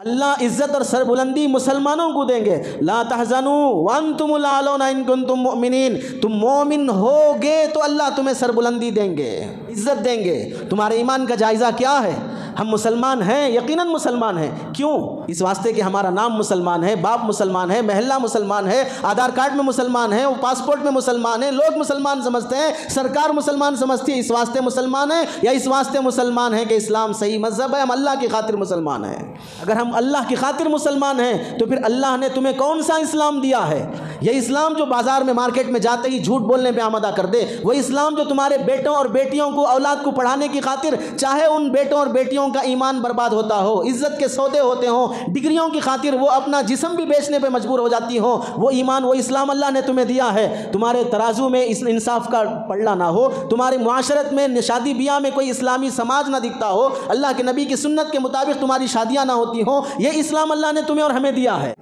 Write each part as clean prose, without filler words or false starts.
अल्लाह इज़्ज़त और सरबुलंदी मुसलमानों को देंगे। ला तहज़नू व अंतुमुल आलौना इन कुंतुम मुमिनीन, तुम मोमिन होगे तो अल्लाह तुम्हें सरबुलंदी देंगे, इज़्ज़त देंगे। तुम्हारे ईमान का जायज़ा क्या है? हम मुसलमान हैं, यकीनन मुसलमान हैं। क्यों? इस वास्ते कि हमारा नाम मुसलमान है, बाप मुसलमान है, महल्ला मुसलमान है, आधार कार्ड में मुसलमान है, पासपोर्ट में मुसलमान है, लोग मुसलमान समझते हैं, सरकार मुसलमान समझती है। इस वास्ते मुसलमान है या इस वास्ते मुसलमान है कि इस्लाम सही मज़हब है, हम अल्लाह की खातिर मुसलमान हैं। अगर हम अल्लाह की खातिर मुसलमान हैं तो फिर अल्लाह ने तुम्हें कौन सा इस्लाम दिया है? ये इस्लाम जो बाज़ार में मार्केट में जाते ही झूठ बोलने पे आमदा कर दे, वही इस्लाम जो तुम्हारे बेटों और बेटियों को, औलाद को पढ़ाने की खातिर, चाहे उन बेटों और बेटियों का ईमान बर्बाद होता हो, इज्जत के सौदे होते हों, डिग्रियों की खातिर वो अपना जिस्म भी बेचने पे मजबूर हो जाती हो, वो ईमान, वो इस्लाम अल्लाह ने तुम्हें दिया है। तुम्हारे तराजू में इस इंसाफ का पल्ला ना हो, तुम्हारे मुआशरत में शादी ब्याह में कोई इस्लामी समाज ना दिखता हो, अल्लाह के नबी की सुन्नत के मुताबिक तुम्हारी शादियाँ ना होती हो, ये इस्लाम अल्लाह ने तुम्हें और हमें दिया है।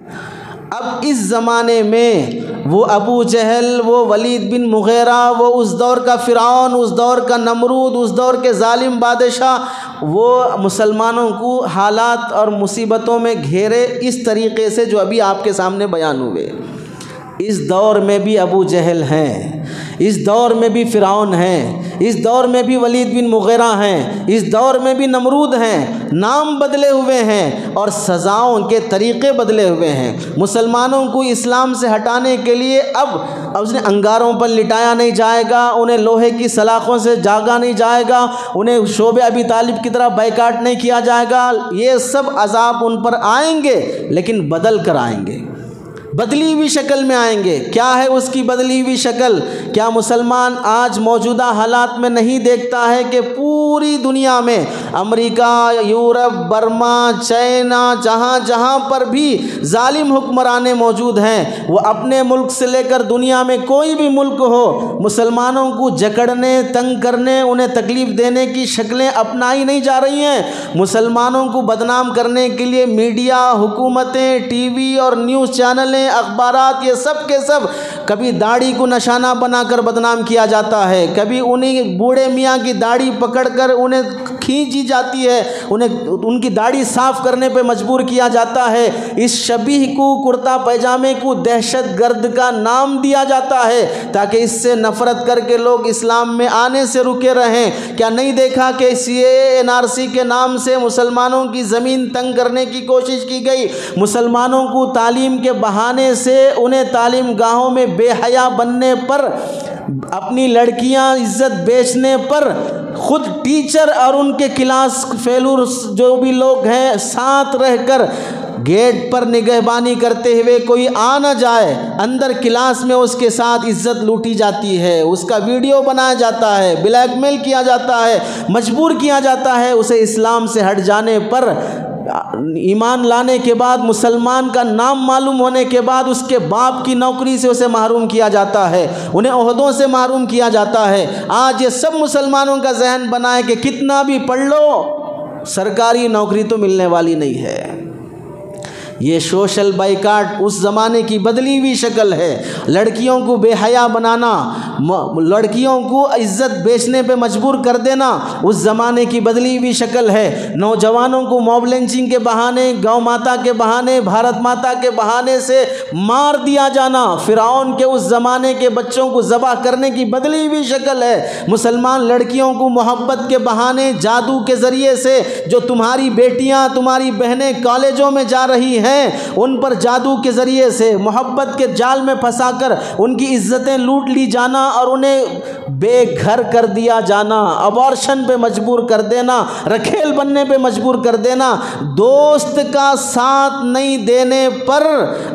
अब इस ज़माने में वो अबू जहल, वो वलीद बिन मुग़ीरा, वो उस दौर का फ़िरऔन, उस दौर का नमरूद, उस दौर के ज़ालिम बादशाह, वो मुसलमानों को हालात और मुसीबतों में घेरे इस तरीक़े से जो अभी आपके सामने बयान हुए। इस दौर में भी अबू जहल हैं, इस दौर में भी फ़िरऔन हैं, इस दौर में भी वलीद बिन मुग़ीरा हैं, इस दौर में भी नमरूद हैं। नाम बदले हुए हैं और सज़ाओं के तरीक़े बदले हुए हैं। मुसलमानों को इस्लाम से हटाने के लिए अब उन्हें अंगारों पर लिटाया नहीं जाएगा, उन्हें लोहे की सलाखों से जागा नहीं जाएगा, उन्हें शोबे अबी तालिब की तरह बाइकाट नहीं किया जाएगा। ये सब अज़ाब उन पर आएंगे, लेकिन बदल कर आएंगे, बदली हुई शक्ल में आएंगे। क्या है उसकी बदली हुई शक्ल? क्या मुसलमान आज मौजूदा हालात में नहीं देखता है कि पूरी दुनिया में, अमेरिका, यूरोप, बर्मा, चाइना, जहाँ जहाँ पर भी जालिम हुक्मराने मौजूद हैं, वो अपने मुल्क से लेकर दुनिया में कोई भी मुल्क हो, मुसलमानों को जकड़ने, तंग करने, उन्हें तकलीफ़ देने की शक्लें अपनाई नहीं जा रही हैं। मुसलमानों को बदनाम करने के लिए मीडिया, हुकूमतें, टीवी और न्यूज़ चैनलें, अखबारात, ये सब के सब, कभी दाढ़ी को निशाना बनाकर बदनाम किया जाता है, कभी उन्हीं बूढ़े मियाँ की दाढ़ी पकड़कर उन्हें खींची जाती है, उन्हें उनकी दाढ़ी साफ़ करने पे मजबूर किया जाता है। इस शबीह को, कुर्ता पैजामे को दहशतगर्द का नाम दिया जाता है ताकि इससे नफ़रत करके लोग इस्लाम में आने से रुके रहें। क्या नहीं देखा कि CAA NRC के नाम से मुसलमानों की ज़मीन तंग करने की कोशिश की गई? मुसलमानों को तालीम के बहाने से उन्हें तालीम गाहों में बेहया बनने पर, अपनी लड़कियां इज्जत बेचने पर, खुद टीचर और उनके क्लास फेलू जो भी लोग हैं साथ रहकर गेट पर निगहबानी करते हुए कोई आ न जाए, अंदर क्लास में उसके साथ इज्जत लूटी जाती है, उसका वीडियो बनाया जाता है, ब्लैकमेल किया जाता है, मजबूर किया जाता है। उसे इस्लाम से हट जाने पर, ईमान लाने के बाद, मुसलमान का नाम मालूम होने के बाद, उसके बाप की नौकरी से उसे महरूम किया जाता है, उन्हें ओहदों से महरूम किया जाता है। आज ये सब मुसलमानों का जहन बना है कि कितना भी पढ़ लो, सरकारी नौकरी तो मिलने वाली नहीं है। ये सोशल बाइकाट उस ज़माने की बदली हुई शक्ल है। लड़कियों को बेहया बनाना, लड़कियों को इज्जत बेचने पे मजबूर कर देना उस ज़माने की बदली हुई शक्ल है। नौजवानों को मॉब लिंचिंग के बहाने, गौ माता के बहाने, भारत माता के बहाने से मार दिया जाना, फ़िरऔन के उस ज़माने के बच्चों को ज़बह करने की बदली हुई शक्ल है। मुसलमान लड़कियों को मोहब्बत के बहाने, जादू के ज़रिए से, जो तुम्हारी बेटियाँ, तुम्हारी बहनें कॉलेजों में जा रही हैं, उन पर जादू के ज़रिए से, मोहब्बत के जाल में फंसाकर उनकी इज्जतें लूट ली जाना और उन्हें बेघर कर दिया जाना, अबॉर्शन पे मजबूर कर देना, रखेल बनने पे मजबूर कर देना, दोस्त का साथ नहीं देने पर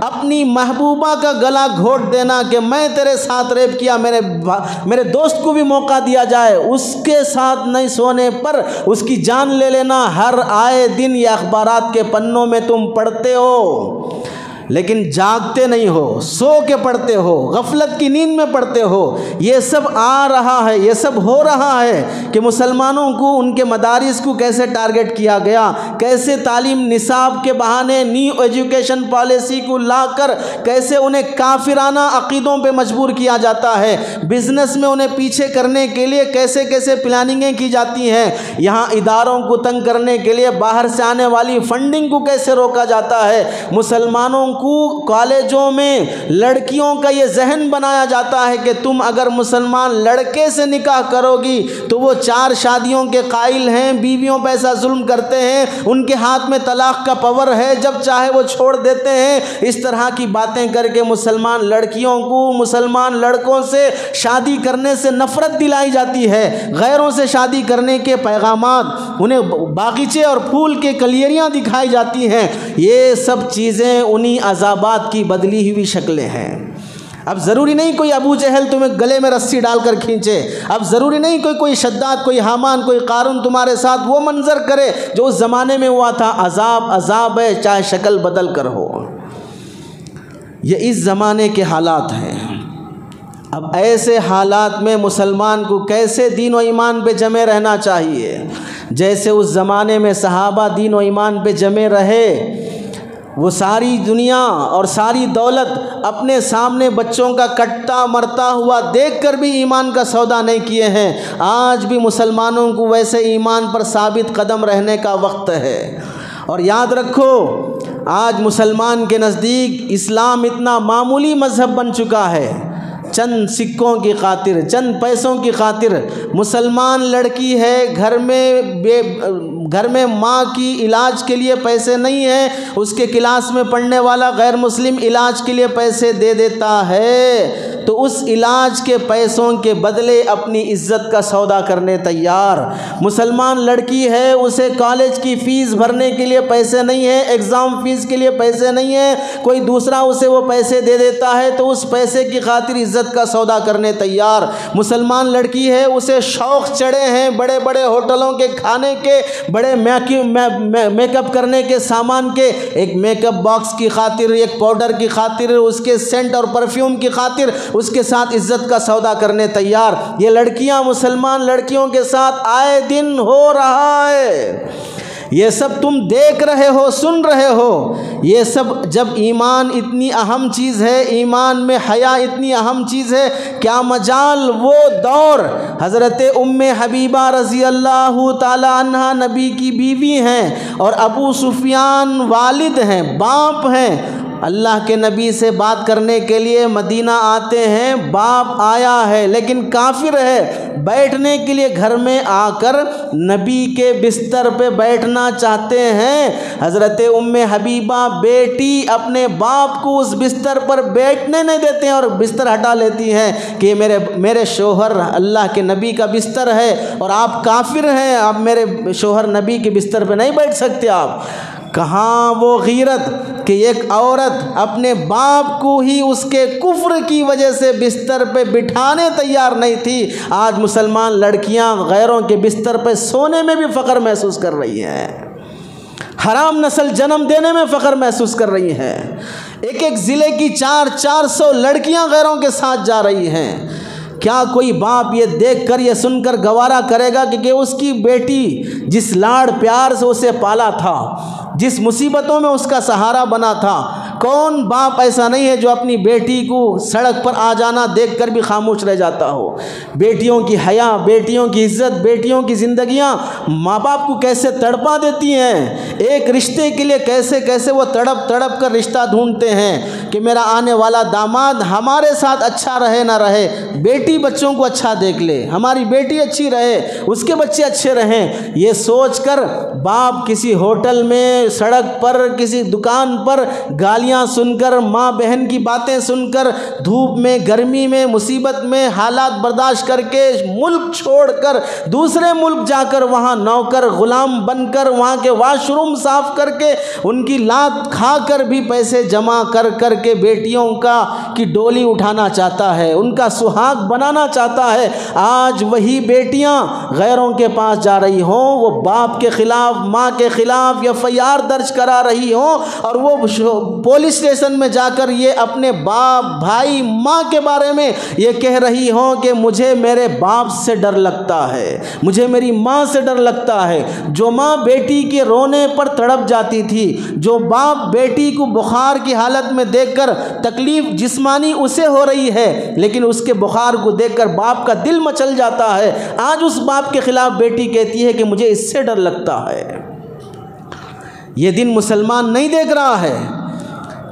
अपनी महबूबा का गला घोट देना कि मैं तेरे साथ रेप किया, मेरे दोस्त को भी मौका दिया जाए, उसके साथ नहीं सोने पर उसकी जान ले लेना। हर आए दिन ये अखबारात के पन्नों में तुम पढ़ते हो। लेकिन जागते नहीं हो, सो के पढ़ते हो, गफलत की नींद में पढ़ते हो। ये सब आ रहा है, ये सब हो रहा है कि मुसलमानों को उनके मदारिस को कैसे टारगेट किया गया, कैसे तालीम निसाब के बहाने न्यू एजुकेशन पॉलिसी को लाकर कैसे उन्हें काफिराना अकीदों पे मजबूर किया जाता है, बिजनेस में उन्हें पीछे करने के लिए कैसे कैसे प्लानिंगें की जाती हैं, यहाँ इदारों को तंग करने के लिए बाहर से आने वाली फंडिंग को कैसे रोका जाता है। मुसलमानों को कॉलेजों में लड़कियों का ये जहन बनाया जाता है कि तुम अगर मुसलमान लड़के से निकाह करोगी तो वो 4 शादियों के कायल हैं, बीवियों पर ऐसा जुल्म करते हैं, उनके हाथ में तलाक का पावर है, जब चाहे वो छोड़ देते हैं। इस तरह की बातें करके मुसलमान लड़कियों को मुसलमान लड़कों से शादी करने से नफरत दिलाई जाती है, गैरों से शादी करने के पैगामात, उन्हें बागीचे और फूल के कलियरियाँ दिखाई जाती हैं। ये सब चीज़ें उन्हीं अज़ाबात की बदली हुई शक्लें हैं। अब ज़रूरी नहीं कोई अबू जहल तुम्हें गले में रस्सी डालकर खींचे, अब ज़रूरी नहीं कोई शद्दाद, कोई हामान, कोई कारून तुम्हारे साथ वो मंजर करे जो उस ज़माने में हुआ था। अज़ाब अज़ाब है, चाहे शक्ल बदल कर हो। ये इस ज़माने के हालात हैं। अब ऐसे हालात में मुसलमान को कैसे दीन व ईमान पे जमे रहना चाहिए, जैसे उस ज़माने में सहाबा दीन व ईमान पे जमे रहे। वो सारी दुनिया और सारी दौलत अपने सामने बच्चों का कटता मरता हुआ देखकर भी ईमान का सौदा नहीं किए हैं। आज भी मुसलमानों को वैसे ईमान पर साबित कदम रहने का वक्त है। और याद रखो, आज मुसलमान के नज़दीक इस्लाम इतना मामूली मज़हब बन चुका है। चंद सिक्कों की खातिर, चंद पैसों की खातिर मुसलमान लड़की है, घर में माँ की इलाज के लिए पैसे नहीं है, उसके क्लास में पढ़ने वाला गैर मुस्लिम इलाज के लिए पैसे दे देता है, तो उस इलाज के पैसों के बदले अपनी इज्जत का सौदा करने तैयार। मुसलमान लड़की है, उसे कॉलेज की फ़ीस भरने के लिए पैसे नहीं है, एग्ज़ाम फ़ीस के लिए पैसे नहीं है, कोई दूसरा उसे वो पैसे दे देता है तो उस पैसे की खातिर इज्जत का सौदा करने तैयार। मुसलमान लड़की है, उसे शौक़ चढ़े हैं बड़े बड़े होटलों के खाने के, बड़े मेकअप करने के सामान के, एक मेकअप बॉक्स की खातिर, एक पाउडर की खातिर, उसके सेंट और परफ्यूम की खातिर उसके साथ इज्जत का सौदा करने तैयार। ये लड़कियां मुसलमान लड़कियों के साथ आए दिन हो रहा है। ये सब तुम देख रहे हो, सुन रहे हो। ये सब जब ईमान इतनी अहम चीज़ है, ईमान में हया इतनी अहम चीज़ है, क्या मजाल वो दौर। हज़रत उम्मे हबीबा रज़ी अल्लाह ताला अन्हा नबी की बीवी हैं और अबू सुफियान वालिद हैं, बाप हैं। अल्लाह के नबी से बात करने के लिए मदीना आते हैं, बाप आया है लेकिन काफिर है, बैठने के लिए घर में आकर नबी के बिस्तर पे बैठना चाहते हैं। हज़रत उम्मे हबीबा बेटी अपने बाप को उस बिस्तर पर बैठने नहीं देते हैं और बिस्तर हटा लेती हैं कि मेरे शोहर अल्लाह के नबी का बिस्तर है और आप काफिर हैं, आप मेरे शोहर नबी के बिस्तर पे नहीं बैठ सकते आप। कहाँ वो गीरत कि एक औरत अपने बाप को ही उसके कुफ्र की वजह से बिस्तर पे बिठाने तैयार नहीं थी। आज मुसलमान लड़कियां गैरों के बिस्तर पे सोने में भी फ़ख्र महसूस कर रही हैं, हराम नस्ल जन्म देने में फ़ख्र महसूस कर रही हैं। एक एक ज़िले की 400 लड़कियां गैरों के साथ जा रही हैं। क्या कोई बाप ये देखकर ये सुनकर गवारा करेगा कि उसकी बेटी जिस लाड़ प्यार से उसे पाला था, जिस मुसीबतों में उसका सहारा बना था, कौन बाप ऐसा नहीं है जो अपनी बेटी को सड़क पर आ जाना देखकर भी खामोश रह जाता हो। बेटियों की हया, बेटियों की इज्जत, बेटियों की ज़िंदगियां माँ बाप को कैसे तड़पा देती हैं। एक रिश्ते के लिए कैसे कैसे वो तड़प तड़प कर रिश्ता ढूंढते हैं कि मेरा आने वाला दामाद हमारे साथ अच्छा रहे ना रहे, बेटी बच्चों को अच्छा देख ले, हमारी बेटी अच्छी रहे, उसके बच्चे अच्छे रहें। ये सोचकर बाप किसी होटल में, सड़क पर, किसी दुकान पर गालियां सुनकर, माँ बहन की बातें सुनकर, धूप में, गर्मी में, मुसीबत में हालात बर्दाश्त करके मुल्क छोड़कर दूसरे मुल्क जाकर वहाँ नौकर गुलाम बनकर वहाँ के वाशरूम साफ करके उनकी लात खाकर भी पैसे जमा कर कर के बेटियों की डोली उठाना चाहता है, उनका सुहाग बनाना चाहता है। आज वही बेटियां गैरों के पास जा रही हों, वो बाप के ख़िलाफ़, माँ के ख़िलाफ़ FIR दर्ज करा रही हों और वो पुलिस स्टेशन में जाकर ये अपने बाप, भाई, माँ के बारे में ये कह रही हों कि मुझे मेरे बाप से डर लगता है, मुझे मेरी माँ से डर लगता है। जो माँ बेटी के रोने पर तड़प जाती थी, जो बाप बेटी को बुखार की हालत में देखकर तकलीफ़ जिस्मानी उसे हो रही है, लेकिन उसके बुखार को देखकर बाप का दिल मचल जाता है, आज उस बाप के ख़िलाफ़ बेटी कहती है कि मुझे इससे डर लगता है। ये दिन मुसलमान नहीं देख रहा है।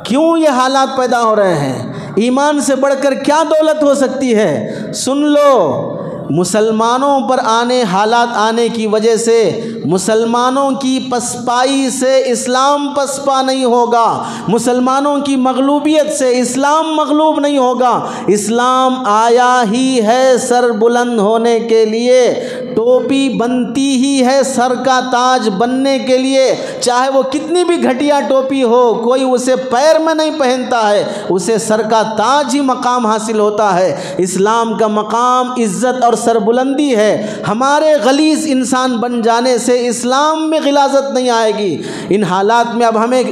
क्यों ये हालात पैदा हो रहे हैं? ईमान से बढ़कर क्या दौलत हो सकती है? सुन लो, मुसलमानों पर हालात आने की वजह से मुसलमानों की पसपाई से इस्लाम पसपा नहीं होगा, मुसलमानों की मगलूबियत से इस्लाम मगलूब नहीं होगा। इस्लाम आया ही है सर बुलंद होने के लिए, टोपी बनती ही है सर का ताज बनने के लिए। चाहे वो कितनी भी घटिया टोपी हो, कोई उसे पैर में नहीं पहनता है, उसे सर का ताज ही मकाम हासिल होता है। इस्लाम का मकाम इज़्ज़त और सरबुलंदी है। हमारे गलीज़ इंसान बन जाने से इस्लाम में गिलाज़त नहीं आएगी। इन हालात में अब हमें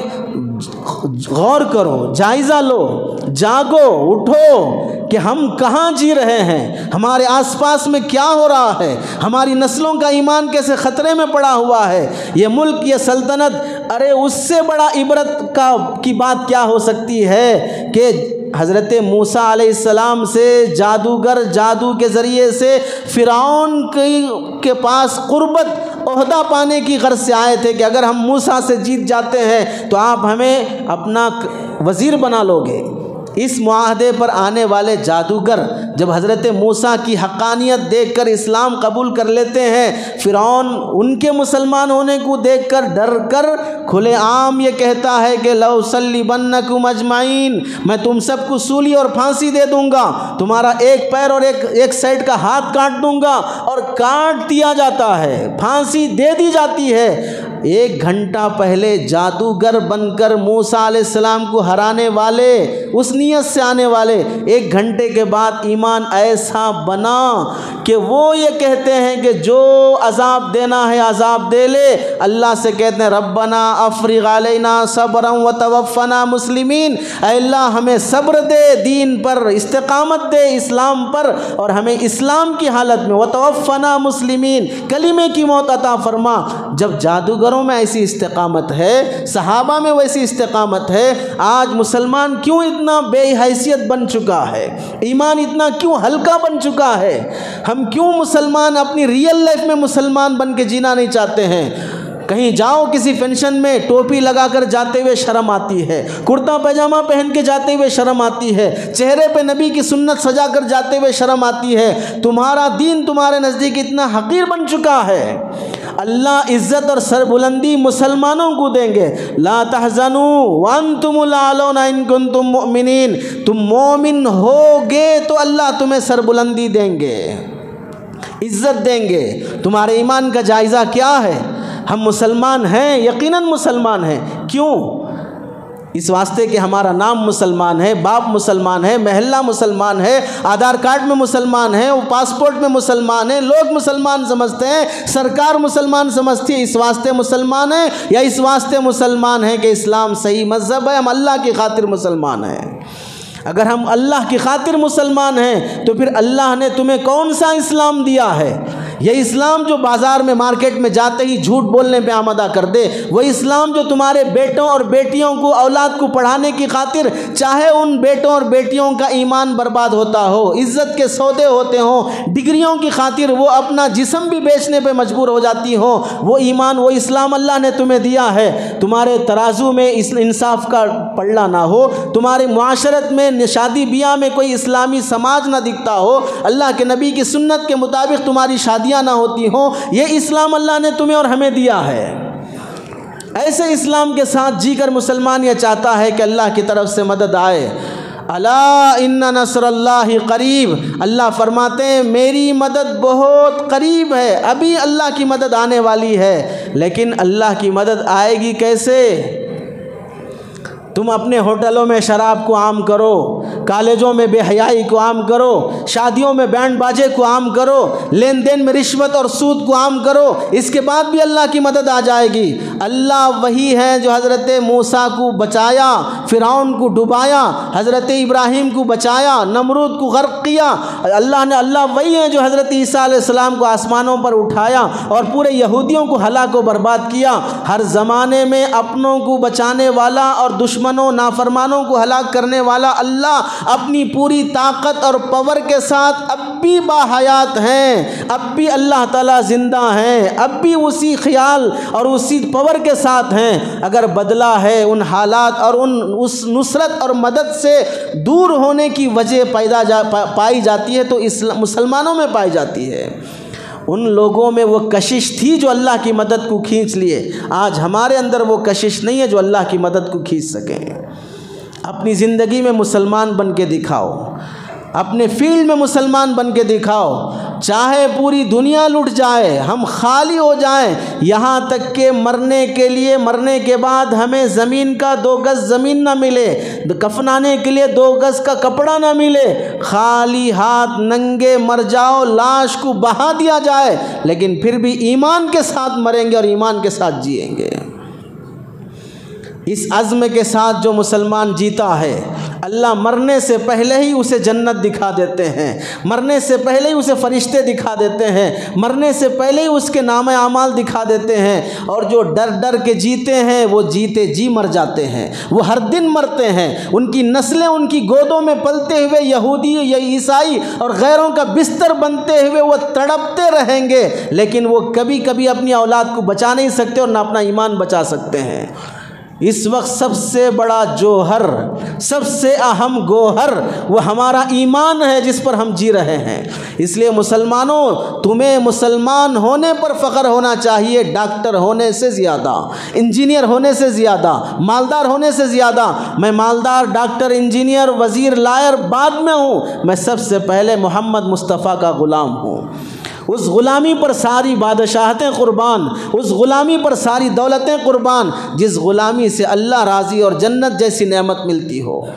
गौर करो, जायज़ा लो, जागो, उठो कि हम कहाँ जी रहे हैं, हमारे आसपास में क्या हो रहा है, हमारी नस्लों का ईमान कैसे ख़तरे में पड़ा हुआ है। ये मुल्क, ये सल्तनत, अरे उससे बड़ा इबरत की बात क्या हो सकती है कि हज़रत मूसा अलैहिस्सलाम से जादूगर जादू के ज़रिए से फ़िरौन के पास क़ुर्बत ओहदा पाने की गर्ज से आए थे कि अगर हम मूसा से जीत जाते हैं तो आप हमें अपना वज़ीर बना लोगे। इस मुआहदे पर आने वाले जादूगर जब हज़रत मूसा की हक़ानियत देखकर इस्लाम कबूल कर लेते हैं, फ़िरौन उनके मुसलमान होने को देखकर डर कर खुलेआम ये कहता है कि लउसल्लिबन्नकुम अजमाइन, मैं तुम सबको सूली और फांसी दे दूँगा, तुम्हारा एक पैर और एक साइड का हाथ काट दूँगा। और काट दिया जाता है, फांसी दे दी जाती है। 1 घंटा पहले जादूगर बनकर मूसा अलैहिस्सलाम को हराने वाले, उस नीयत से आने वाले, 1 घंटे के बाद ईमान ऐसा बना कि वो ये कहते हैं कि जो अजाब देना है अजाब दे ले। अल्लाह से कहते हैं रब्बना अफ़रिग़ अलैना सब्रन व तवफ़्फ़ना मुस्लिमीन, अल्लाह हमें सब्र दे, दीन पर इस्तिक़ामत दे, इस्लाम पर, और हमें इस्लाम की हालत में व तवफ़्फ़ना मुस्लिमीन, कलीमे की मौत अता फरमा। जब जादूगरों में ऐसी इस्तिक़ामत है, सहाबा में वैसी इस्तिक़ामत है, आज मुसलमान क्यों इतना बेहैसियत बन चुका है, ईमान इतना क्यों हल्का बन चुका है? हम क्यों मुसलमान अपनी रियल लाइफ में मुसलमान बन के जीना नहीं चाहते हैं? कहीं जाओ, किसी फंक्शन में टोपी लगाकर जाते हुए शर्म आती है, कुर्ता पैजामा पहन के जाते हुए शर्म आती है, चेहरे पे नबी की सुन्नत सजा कर जाते हुए शर्म आती है। तुम्हारा दीन तुम्हारे नज़दीक इतना हकीर बन चुका है। अल्लाह इज़्ज़त और सरबुलंदी मुसलमानों को देंगे। ला तहज़नू वअंतुमुल आलौना इन कुंतुम मुमिनीन, तुम मोमिन होगे तो अल्लाह तुम्हें सरबुलंदी देंगे, इज़्ज़त देंगे। तुम्हारे ईमान का जायज़ा क्या है? हम मुसलमान हैं, यकीनन मुसलमान हैं। क्यों? इस वास्ते कि हमारा नाम मुसलमान है, बाप मुसलमान है, महल्ला मुसलमान है, आधार कार्ड में मुसलमान है, वो पासपोर्ट में मुसलमान है, लोग मुसलमान समझते हैं, सरकार मुसलमान समझती है। इस वास्ते मुसलमान है या इस वास्ते मुसलमान है कि इस्लाम सही मज़हब है, हम अल्लाह की खातिर मुसलमान हैं। अगर हम अल्लाह की खातिर मुसलमान हैं तो फिर अल्लाह ने तुम्हें कौन सा इस्लाम दिया है? ये इस्लाम जो बाज़ार में, मार्केट में जाते ही झूठ बोलने पे आमादा कर दे, वो इस्लाम जो तुम्हारे बेटों और बेटियों को, औलाद को पढ़ाने की खातिर, चाहे उन बेटों और बेटियों का ईमान बर्बाद होता हो, इज़्ज़त के सौदे होते हों, डिग्रियों की खातिर वो अपना जिस्म भी बेचने पे मजबूर हो जाती हो, वो ईमान, वो इस्लाम अल्लाह ने तुम्हें दिया है। तुम्हारे तराजू में इस इंसाफ का पल्ला ना हो, तुम्हारे मुआशरत में, शादी ब्याह में कोई इस्लामी समाज ना दिखता हो, अल्लाह के नबी की सुन्नत के मुताबिक तुम्हारी शादियाँ ना होती हो, ये इस्लाम अल्लाह ने तुम्हें और हमें दिया है। ऐसे इस्लाम के साथ जीकर मुसलमान यह चाहता है कि अल्लाह की तरफ से मदद आए। अला इन्ना नस्रल्लाहि करीब, अल्लाह फरमाते हैं मेरी मदद बहुत करीब है, अभी अल्लाह की मदद आने वाली है। लेकिन अल्लाह की मदद आएगी कैसे? तुम अपने होटलों में शराब को आम करो, कॉलेजों में बेहयाई को आम करो, शादियों में बैंड बाजे को आम करो, लेन देन में रिश्वत और सूद को आम करो, इसके बाद भी अल्लाह की मदद आ जाएगी। अल्लाह वही है जो हज़रत मूसा को बचाया, फ़िरौन को डुबाया, हज़रत इब्राहीम को बचाया, नमरूद को गर्क किया। अल्लाह वही है जो हज़रत ईसा अलैहिस्सलाम को आसमानों पर उठाया और पूरे यहूदियों को हलाक व बर्बाद किया। हर ज़माने में अपनों को बचाने वाला और दुश्मनों नाफरमानों को हलाक करने वाला अल्लाह अपनी पूरी ताकत और पावर के साथ अब भी बाहयात हैं, अब भी अल्लाह ताला ज़िंदा हैं, अब भी उसी ख्याल और उसी पावर के साथ हैं। अगर बदला है उन हालात और उस नुसरत और मदद से दूर होने की वजह पाई जाती है तो मुसलमानों में पाई जाती है। उन लोगों में वो कशिश थी जो अल्लाह की मदद को खींच लिए। आज हमारे अंदर वो कशिश नहीं है जो अल्लाह की मदद को खींच सकें। अपनी ज़िंदगी में मुसलमान बन के दिखाओ, अपने फील्ड में मुसलमान बन के दिखाओ। चाहे पूरी दुनिया लुट जाए, हम खाली हो जाएं, यहाँ तक के मरने के बाद हमें ज़मीन का 2 गज़ ज़मीन ना मिले, कफनाने के लिए 2 गज़ का कपड़ा ना मिले, खाली हाथ नंगे मर जाओ, लाश को बहा दिया जाए, लेकिन फिर भी ईमान के साथ मरेंगे और ईमान के साथ जिएंगे। इस अज़्म के साथ जो मुसलमान जीता है, अल्लाह मरने से पहले ही उसे जन्नत दिखा देते हैं, मरने से पहले ही उसे फरिश्ते दिखा देते हैं, मरने से पहले ही उसके नामे आमाल दिखा देते हैं। और जो डर डर के जीते हैं वो जीते जी मर जाते हैं, वो हर दिन मरते हैं। उनकी नस्लें उनकी गोदों में पलते हुए यहूदी या ईसाई और गैरों का बिस्तर बनते हुए वो तड़पते रहेंगे, लेकिन वो कभी कभी अपनी औलाद को बचा नहीं सकते और ना अपना ईमान बचा सकते हैं। इस वक्त सबसे बड़ा जोहर, सबसे अहम गोहर वो हमारा ईमान है जिस पर हम जी रहे हैं। इसलिए मुसलमानों, तुम्हें मुसलमान होने पर फ़ख्र होना चाहिए, डॉक्टर होने से ज़्यादा, इंजीनियर होने से ज़्यादा, मालदार होने से ज़्यादा। मैं मालदार, डॉक्टर, इंजीनियर, वज़ीर, लायर बाद में हूँ, मैं सबसे पहले मोहम्मद मुस्तफ़ा का ग़ुलाम हूँ। उस ग़ुलामी पर सारी बादशाहतें कुर्बान, उस ग़ुलामी पर सारी दौलतें कुर्बान, जिस ग़ुलामी से अल्लाह राज़ी और जन्नत जैसी नेमत मिलती हो।